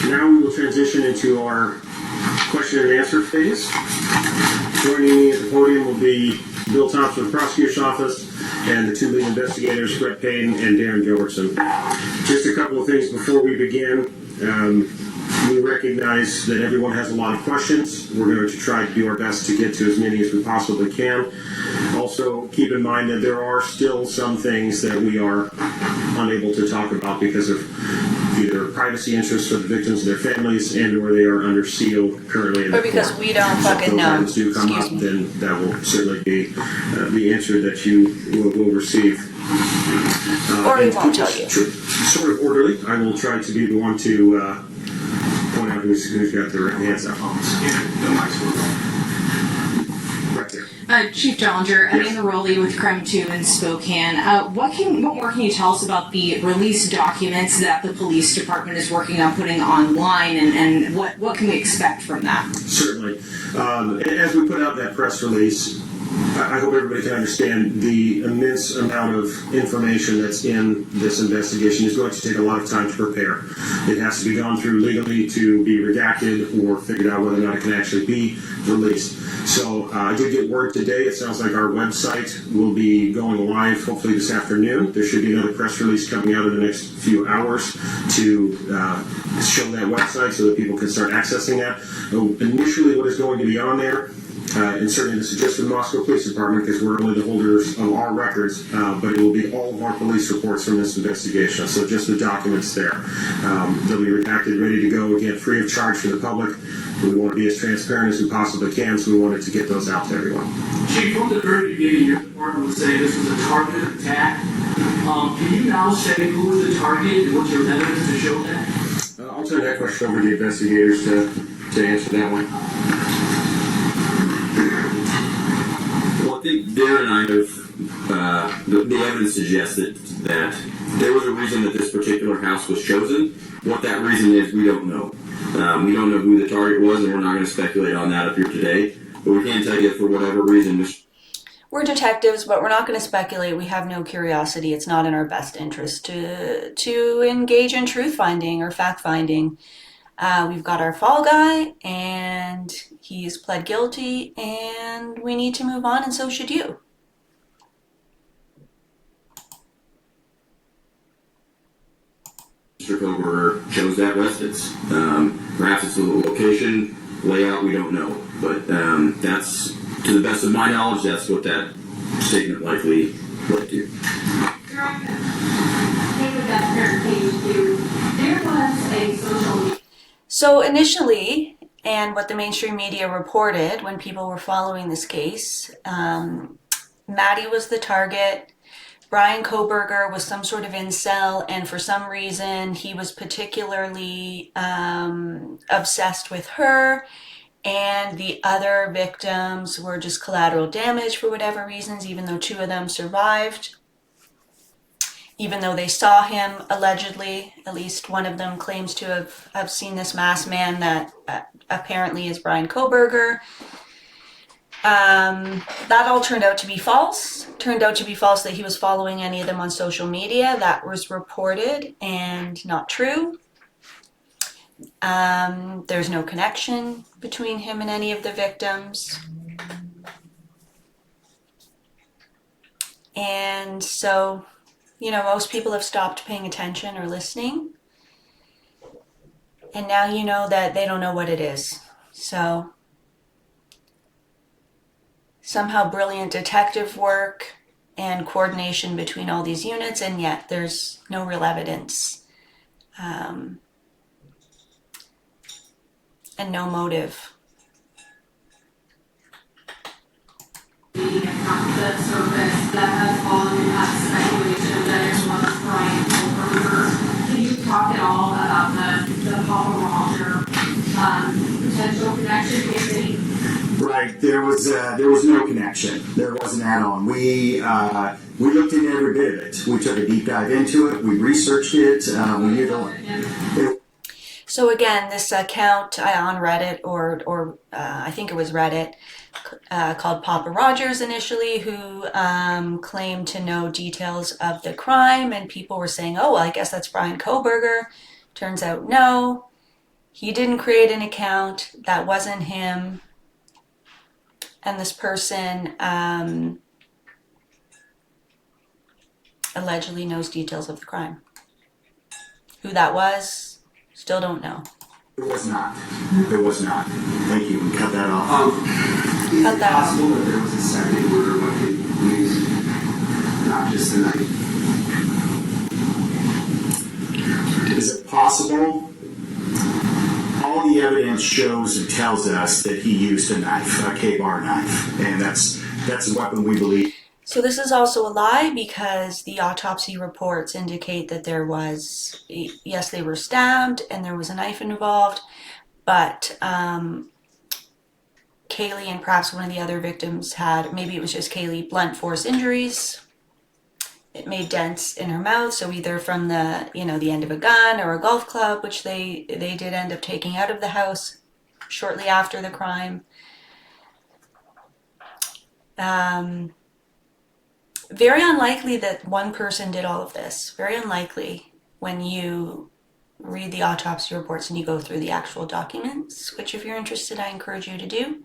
Now we will transition into our question and answer phase. Joining me at the podium will be Bill Thompson of the Prosecutor's Office and the two lead investigators, Brett Payne and Darren Gilbertson. Just a couple of things before we begin. We recognize that everyone has a lot of questions. We're going to try to do our best to get to as many as we possibly can. Also, keep in mind that there are still some things that we are unable to talk about because of either privacy interests for the victims and their families, and or they are under seal currently in the court. Or because we don't fucking know. If those items do come up, then that will certainly be the answer that you will receive. Or we won't tell you. Sort of orderly. I will try to be the one to point out who's got their hands up. Right there. Chief Dellinger, Yes. Amanda Rowley with Crime 2 in Spokane. What more can you tell us about the release documents that the police department is working on putting online, and what can we expect from that? Certainly. As we put out that press release, I hope everybody can understand the immense amount of information that's in this investigation is going to take a lot of time to prepare. It has to be gone through legally to be redacted or figured out whether or not it can actually be released. So I did get word today. It sounds like our website will be going live hopefully this afternoon. There should be another press release coming out in the next few hours to show that website so that people can start accessing that. Initially, what is going to be on there, and certainly this is just for the Moscow Police Department because we're only the holders of our records, but it will be all of our police reports from this investigation, so just the documents there. They'll be redacted, ready to go, again, free of charge for the public. We want to be as transparent as we possibly can, so we wanted to get those out to everyone. Chief, from the very beginning, your department was saying this was a targeted attack. Can you now say who was the target and what's your evidence to show that? I'll turn that question over to the investigators to answer that one. Well, I think Darren and I have, the evidence suggests that there was a reason that this particular house was chosen. What that reason is, we don't know. We don't know who the target was, and we're not going to speculate on that up here today. But we can tell you for whatever reason. We're detectives, but we're not going to speculate. We have no curiosity. It's not in our best interest to engage in truth finding or fact finding. We've got our fall guy, and he's pled guilty, and we need to move on, and so should you. Mr. Kohberger chose that residence. Perhaps it's the location, layout, we don't know. But that's, to the best of my knowledge, that's what that statement likely led to. There was a social. So initially, and what the mainstream media reported when people were following this case, Maddie was the target. Bryan Kohberger was some sort of incel, and for some reason he was particularly obsessed with her, and the other victims were just collateral damage for whatever reasons, even though two of them survived. Even though they saw him, allegedly, at least one of them claims to have seen this masked man that apparently is Bryan Kohberger. That all turned out to be false. Turned out to be false that he was following any of them on social media. That was reported and not true. There's no connection between him and any of the victims. And so, most people have stopped paying attention or listening. And now you know that they don't know what it is. So, somehow brilliant detective work and coordination between all these units, and yet there's no real evidence and no motive. The surface that has fallen past speculation that it was Bryan Kohberger. Can you talk at all about the Papa Walter potential connection, if any? Right, there was no connection. There was an add-on. We looked into every bit of it. We took a deep dive into it. We researched it. We knew the So again, this account on Reddit, or I think it was Reddit, called Papa Rogers initially, who claimed to know details of the crime, and people were saying, "Oh, well, I guess that's Bryan Kohberger." Turns out, no, he didn't create an account. That wasn't him. And this person allegedly knows details of the crime. Who that was, still don't know. It was not. It was not. Thank you. We cut that off. Is Cut it that off. possible that there was a second murder by the police, not just the night? Is it possible? All the evidence shows and tells us that he used a knife, a K-bar knife, and that's a weapon we believe. So this is also a lie because the autopsy reports indicate that there was, yes, they were stabbed and there was a knife involved, but Kaylee and perhaps one of the other victims had, maybe it was just Kaylee, blunt force injuries. It made dents in her mouth, so either from the, the end of a gun or a golf club, which they did end up taking out of the house shortly after the crime. Very unlikely that one person did all of this. Very unlikely when you read the autopsy reports and you go through the actual documents, which if you're interested, I encourage you to do.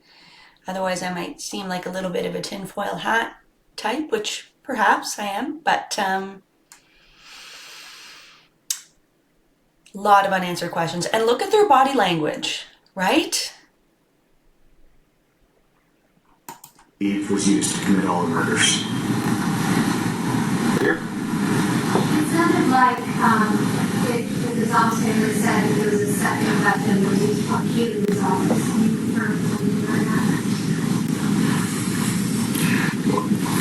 Otherwise, I might seem like a little bit of a tinfoil hat type, which perhaps I am, but a lot of unanswered questions. And look at their body language, right? It was used to commit all the murders. It sounded like, as officer said, it was a second weapon that was prosecuted in his office. Can you confirm something like that?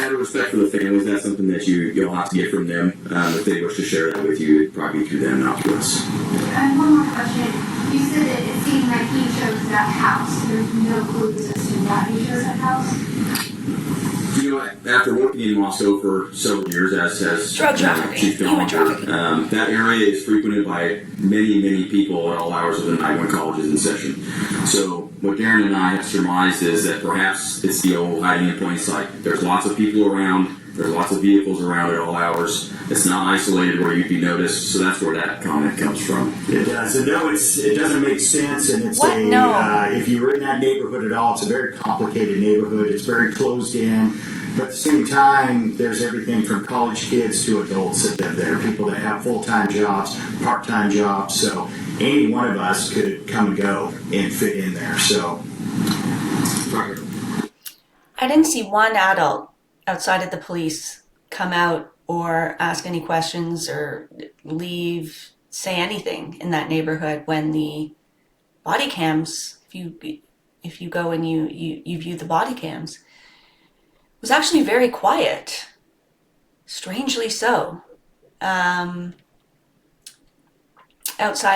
Out of respect for the families, that's something that you'll have to get from them. If they wish to share that with you, it'd probably be through them, not through us. And one more question. You said that it seemed like he chose that house. There's no clues as to why he chose that house. After working in Moscow for several years as Drug trafficking, chief film human trafficking. that area is frequented by many people at all hours of the night when college is in session. So what Darren and I have surmised is that perhaps it's the old hiding in plain sight. There's lots of people around. There's lots of vehicles around at all hours. It's not isolated where you'd be noticed. So that's where that comment comes from. It does. And no, it doesn't make sense. And it's What? No. if you were in that neighborhood at all, it's a very complicated neighborhood. It's very closed in. But at the same time, there's everything from college kids to adults that live there. People that have full-time jobs, part-time jobs. So any one of us could come and go and fit in there. So I didn't see one adult outside of the police come out or ask any questions or leave, say anything in that neighborhood when the body cams, if you go and you view the body cams, was actually very quiet, strangely so. Outside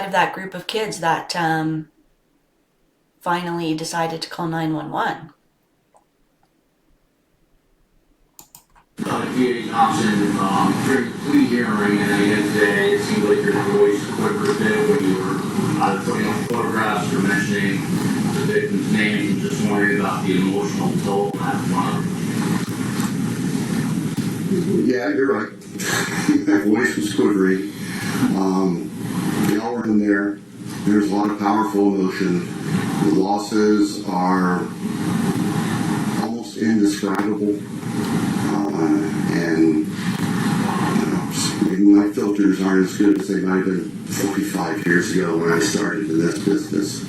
of that group of kids that finally decided to call 911. DA Thompson, during the plea hearing and at the end of the day, it seemed like your voice quivered a bit when you were putting up photographs or mentioning the victim's names and just wondering about the emotional toll that one. Yeah, you're right. My voice was quivery. They all were in there. There's a lot of powerful emotion. The losses are almost indescribable. And maybe my filters aren't as good as they might have been 45 years ago when I started in this business.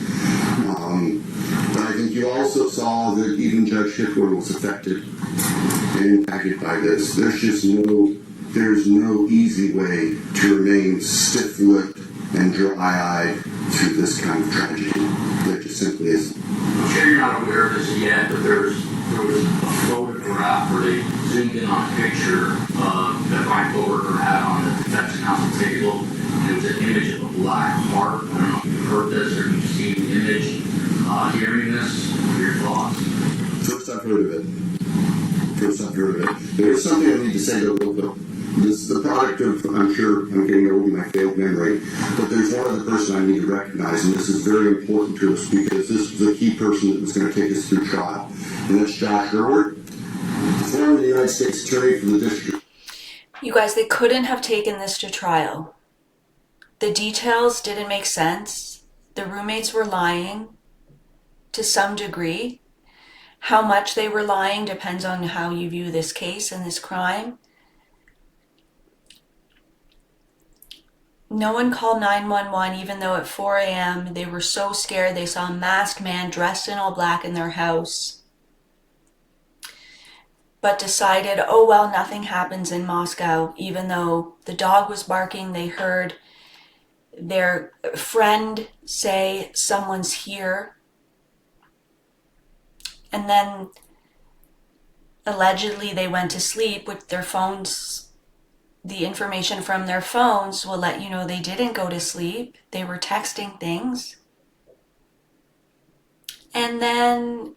But I think you also saw that even Judge Schiffler was affected and impacted by this. There's no easy way to remain stiff-lipped and dry-eyed through this kind of tragedy. There just simply isn't. I'm sure you're not aware of this yet, but there was a photograph where they zoomed in on a picture that Bryan Kohberger had on the defense counsel table, and it was an image of a black heart. I don't know if you've heard this or you've seen the image. Hearing this, what are your thoughts? First I've heard of it. There is something I need to say to this is the product of, I'm sure, I'm getting old in my failed memory, but there's one other person I need to recognize, and this is very important to us because this was a key person that was going to take us through trial, and that's Josh Hurwitz, former United States Attorney for the District. You guys, they couldn't have taken this to trial. The details didn't make sense. The roommates were lying to some degree. How much they were lying depends on how you view this case and this crime. No one called 911, even though at 4 a.m. they were so scared they saw a masked man dressed in all black in their house. But decided, oh well, nothing happens in Moscow. Even though the dog was barking, they heard their friend say, someone's here. And then allegedly they went to sleep with their phones. The information from their phones will let you know they didn't go to sleep. They were texting things. And then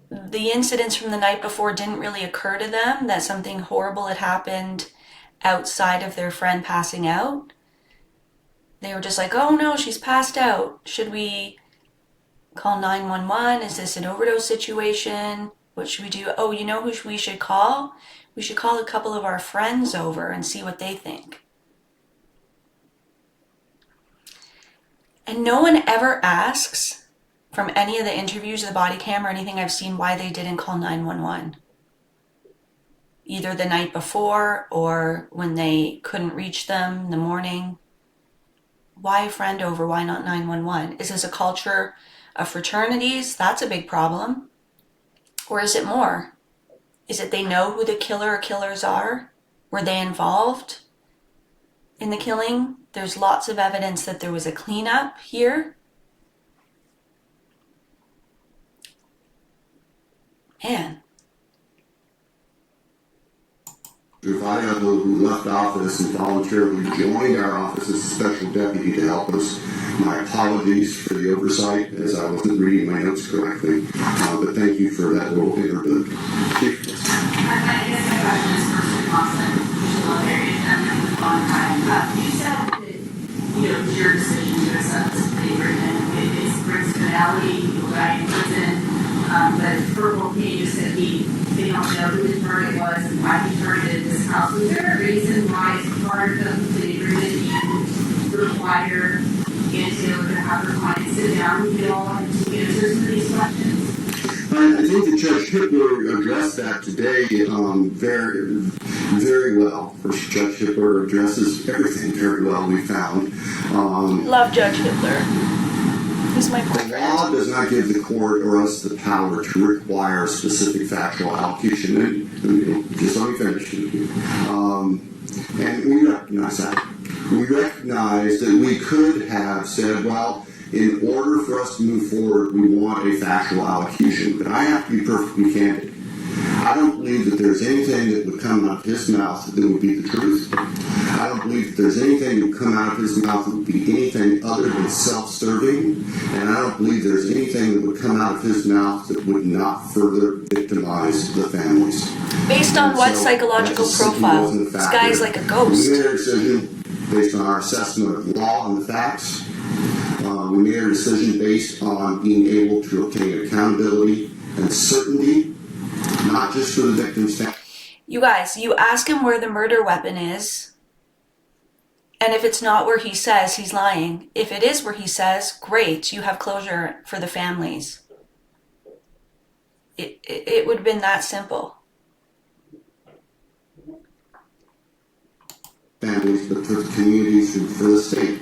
the incidents from the night before didn't really occur to them, that something horrible had happened outside of their friend passing out. They were just like, oh no, she's passed out. Should we call 911? Is this an overdose situation? What should we do? Oh, you know who we should call? We should call a couple of our friends over and see what they think. And no one ever asks from any of the interviews, the body cam or anything I've seen, why they didn't call 911. Either the night before or when they couldn't reach them in the morning. Why a friend over? Why not 911? Is this a culture of fraternities? That's a big problem. Or is it more? Is it they know who the killer or killers are? Were they involved in the killing? There's lots of evidence that there was a cleanup here. Man. If Idaho, who left office and voluntarily joined our office as a special deputy to help us, my apologies for the oversight as I wasn't reading my notes correctly. But thank you for that little interlude. I guess my question is first to Austin, utilitarian, and then with on time. You said that, it was your decision to accept this plea agreement. It's brings finality, people die in prison, but verbal pages said they don't know who the target was and why he targeted this house. Was there a reason why, as part of the plea agreement, you require Ann Taylor to have her client sit down with you all and to answer some of these questions? I think that Judge Hitler addressed that today very, very well. Judge Hitler addresses everything very well, we found. Love Judge Hitler. He's my The boyfriend. law does not give the court or us the power to require specific factual allocution. And just let me finish. And we recognize that. We recognize that we could have said, well, in order for us to move forward, we want a factual allocution. But I have to be perfectly candid. I don't believe that there's anything that would come out of his mouth that would be the truth. I don't believe that there's anything that would come out of his mouth that would be anything other than self-serving. And I don't believe there's anything that would come out of his mouth that would not further victimize the families. Based on what So, psychological that simply profile? wasn't a This factor. guy's like a ghost. We made our decision based on our assessment of law and the facts. We made our decision based on being able to obtain accountability and certainty, not just for the victim's family. You guys, you ask him where the murder weapon is, and if it's not where he says, he's lying. If it is where he says, great, you have closure for the families. It would have been that simple. Families, but for the communities and for the state.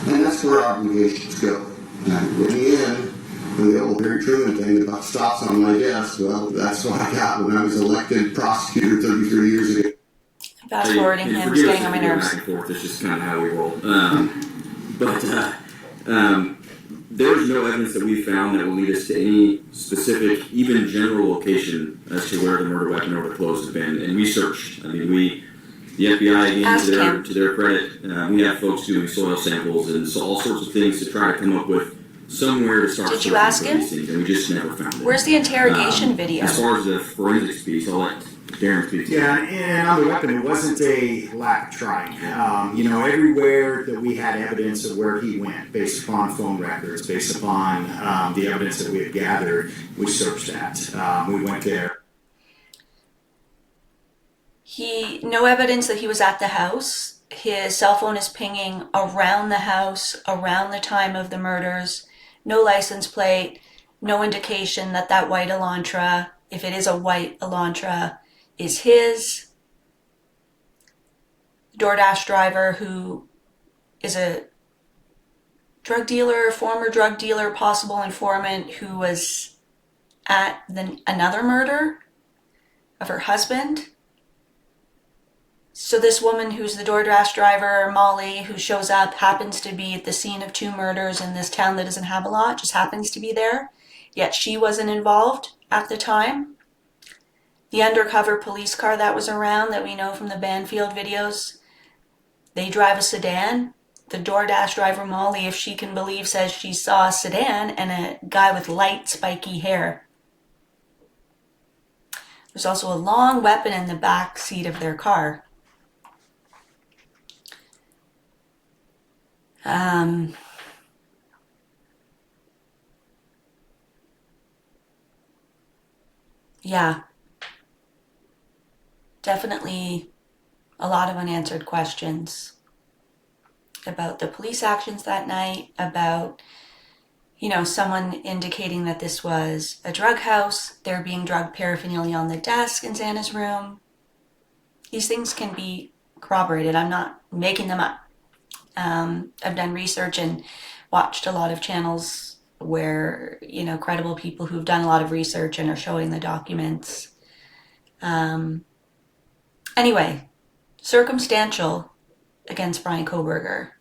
And that's where our obligations go. And in the end, the old Harry Truman thing about stops on my desk, well, that's what I got when I was elected prosecutor 33 years ago. Fast forwarding him, forgive getting us on my if we go nerves. back and forth. It's just kind of how we roll. There's no evidence that we found that will lead us to any specific, even general location as to where the murder weapon or the clothes have been. And we searched. I mean, the FBI, again, Ask him. to their credit, we have folks doing soil samples and so all sorts of things to try to come up with somewhere to start. Did you searching ask for him? these things, and we just never found it. Where's the interrogation video? As far as the forensics piece, I'll let Darren, speak. Yeah, and on the weapon, it wasn't a lack of trying. Everywhere that we had evidence of where he went, based upon phone records, based upon the evidence that we had gathered, we searched that. We went there. No evidence that he was at the house. His cell phone is pinging around the house, around the time of the murders. No license plate, no indication that that white Elantra, if it is a white Elantra, is his. DoorDash driver who is a drug dealer, former drug dealer, possible informant who was at another murder of her husband. So this woman who's the DoorDash driver, Molly, who shows up, happens to be at the scene of 2 murders in this town that doesn't have a lot, just happens to be there, yet she wasn't involved at the time. The undercover police car that was around that we know from the Banfield videos, they drive a sedan. The DoorDash driver, Molly, if she can believe, says she saw a sedan and a guy with light, spiky hair. There's also a long weapon in the back seat of their car. Yeah. Definitely a lot of unanswered questions about the police actions that night, about, someone indicating that this was a drug house, there being drug paraphernalia on the desk in Xana's room. These things can be corroborated. I'm not making them up. I've done research and watched a lot of channels where, credible people who've done a lot of research and are showing the documents. Anyway, circumstantial against Bryan Kohberger,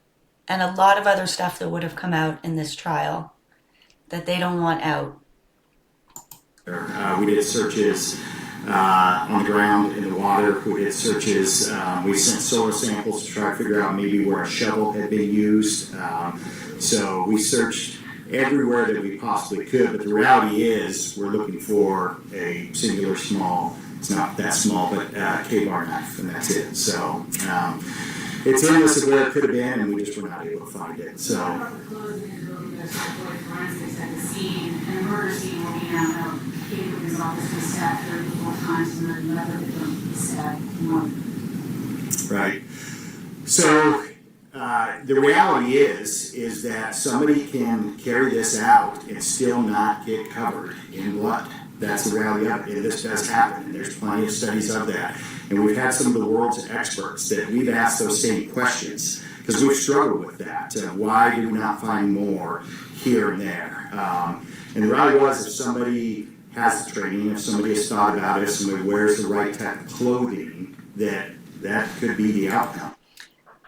and a lot of other stuff that would have come out in this trial that they don't want out. We did searches on the ground, in the water. We did searches. We sent soil samples to try to figure out maybe where a shovel had been used. So we searched everywhere that we possibly could, but the reality is we're looking for a singular small, it's not that small, but K-bar knife, and that's it. So it's endless of where it could have been, and we just were not able to find it. So. Forensics at the scene, and the murder scene where we now know Kate was office was stabbed 34 times, and then another victim was stabbed one. Right. So the reality is that somebody can carry this out and still not get covered in blood. That's the reality of it. And this does happen. And there's plenty of studies of that. And we've had some of the world's experts that we've asked those same questions because we've struggled with that. Why do we not find more here and there? And the reality was, if somebody has the training, if somebody has thought about it, if somebody wears the right type of clothing, that could be the outcome.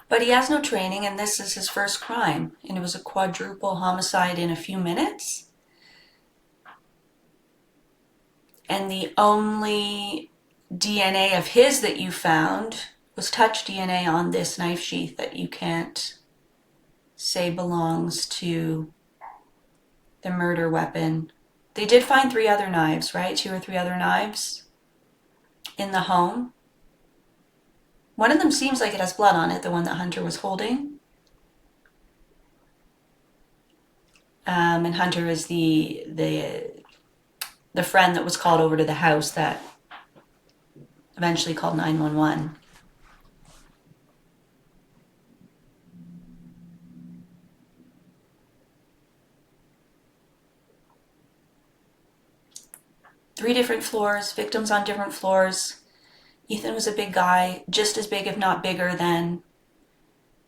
But he has no training, and this is his first crime, and it was a quadruple homicide in a few minutes. And the only DNA of his that you found was touch DNA on this knife sheath that you can't say belongs to the murder weapon. They did find 3 other knives, right? 2 or 3 other knives in the home. One of them seems like it has blood on it, the one that Hunter was holding. And Hunter is the friend that was called over to the house that eventually called 911. Three different floors, victims on different floors. Ethan was a big guy, just as big if not bigger than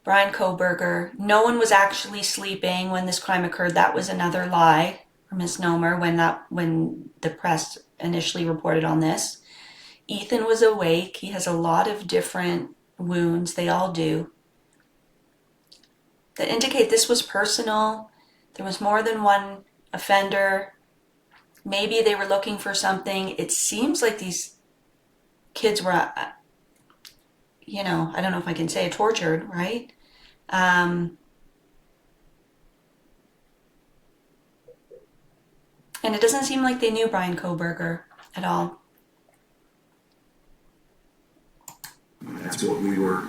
Bryan Kohberger. No one was actually sleeping when this crime occurred. That was another lie or misnomer when the press initially reported on this. Ethan was awake. He has a lot of different wounds. They all do. That indicate this was personal. There was more than one offender. Maybe they were looking for something. It seems like these kids were, I don't know if I can say tortured, right? And it doesn't seem like they knew Bryan Kohberger at all. That's what we were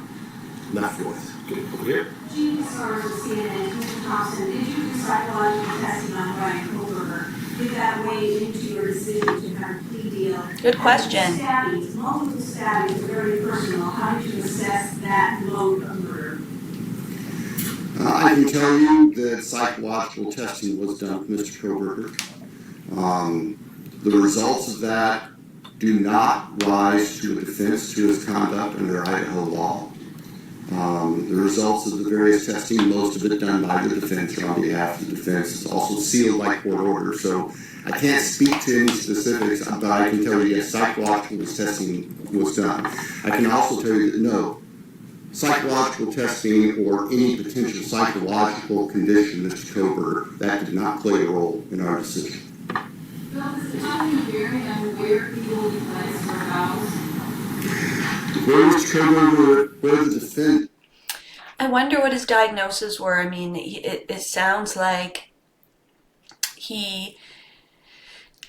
left with. Over here. Chief of Stars of CNN, Mr. Thompson, did you do psychological testing on Bryan Kohberger? Did that weigh into your decision to kind of plea deal? Good question. Stabbings, multiple stabbings, very personal. How did you assess that mode of murder? I can tell you that psychological testing was done with Mr. Kohberger. The results of that do not rise to a defense to his conduct under Idaho law. The results of the various testing, most of it done by the defense or on behalf of the defense, is also sealed by court order. So I can't speak to any specifics, but I can tell you, yes, psychological testing was done. I can also tell you that no, psychological testing or any potential psychological condition, Mr. Kohberger, that did not play a role in our decision. Bill, does it tell you very where people will be placed or housed? Where Mr. Kohberger, where the defense. I wonder what his diagnoses were. I mean, it sounds like he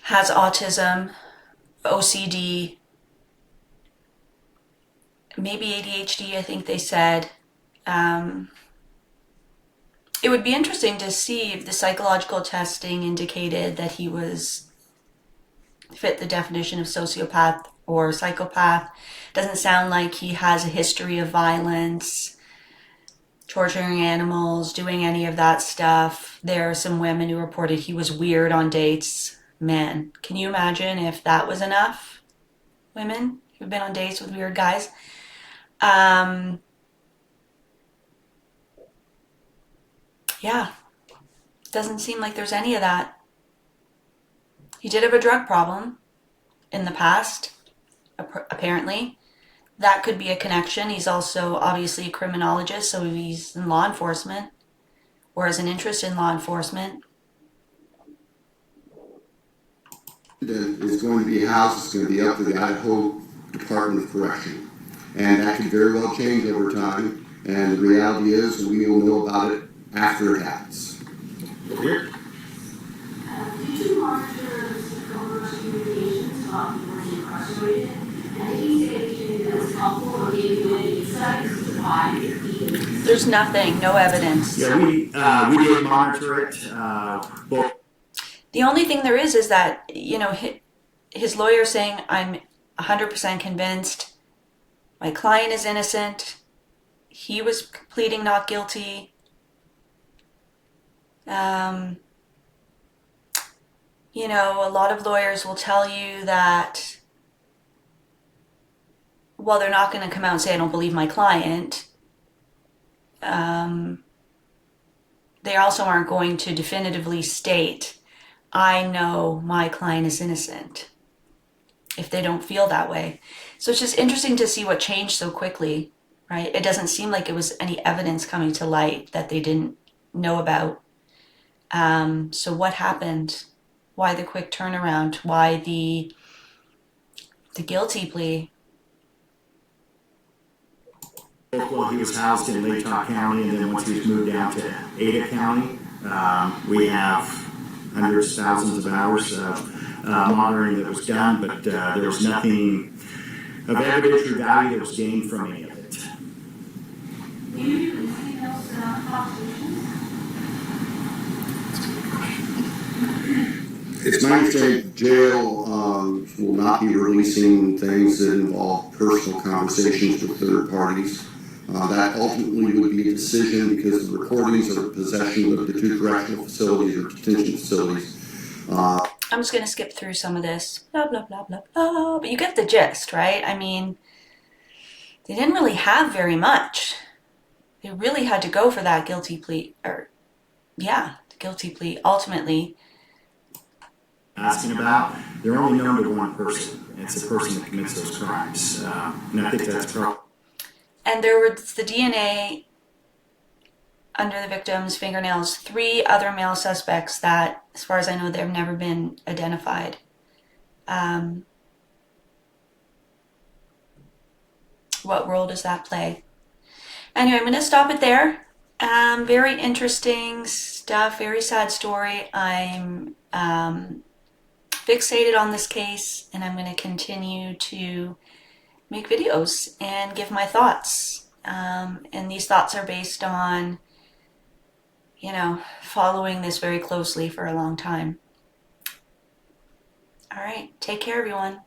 has autism, OCD, maybe ADHD, I think they said. It would be interesting to see if the psychological testing indicated that he fit the definition of sociopath or psychopath. Doesn't sound like he has a history of violence, torturing animals, doing any of that stuff. There are some women who reported he was weird on dates. Man, can you imagine if that was enough? Women who've been on dates with weird guys. Yeah, doesn't seem like there's any of that. He did have a drug problem in the past, apparently. That could be a connection. He's also obviously a criminologist, so he's in law enforcement or has an interest in law enforcement. Is going to be housed, it's going to be up to the Idaho Department of Correction. And that could very well change over time. And the reality is we will know about it after it happens. Over here. Did you monitor Mr. Kohberger's communications about people being incarcerated? And did he say anything that was helpful or gave you any insights as to why he There's nothing, no evidence. Yeah, we did monitor it. Well, The only thing there is that, you know, his lawyer saying, I'm 100% convinced my client is innocent. He was pleading not guilty. You know, a lot of lawyers will tell you that, well, they're not going to come out and say, I don't believe my client. They also aren't going to definitively state, I know my client is innocent, if they don't feel that way. So it's just interesting to see what changed so quickly, right? It doesn't seem like it was any evidence coming to light that they didn't know about. So what happened? Why the quick turnaround? Why the guilty plea? Well, he was housed in Latah County, and then once he was moved down to Ada County, we have hundreds, thousands of hours of monitoring that was done, but there was nothing of evidentiary value that was gained from any of it. Do you do anything else prosecutions? It's my understanding jail will not be releasing things that involve personal conversations with third parties. That ultimately would be a decision because the recordings are in possession of the two correctional facilities or detention facilities. I'm just going to skip through some of this. Blah, blah, blah, blah, blah. But you get the gist, right? I mean, they didn't really have very much. They really had to go for that guilty plea. The guilty plea, ultimately. Asking about, they're only known to one person. It's the person that commits those crimes. And I think that's probably. And there was the DNA under the victim's fingernails. 3 other male suspects that, as far as I know, they've never been identified. What role does that play? Anyway, I'm going to stop it there. Very interesting stuff, very sad story. I'm fixated on this case, and I'm going to continue to make videos and give my thoughts. And these thoughts are based on, following this very closely for a long time. All right, take care, everyone.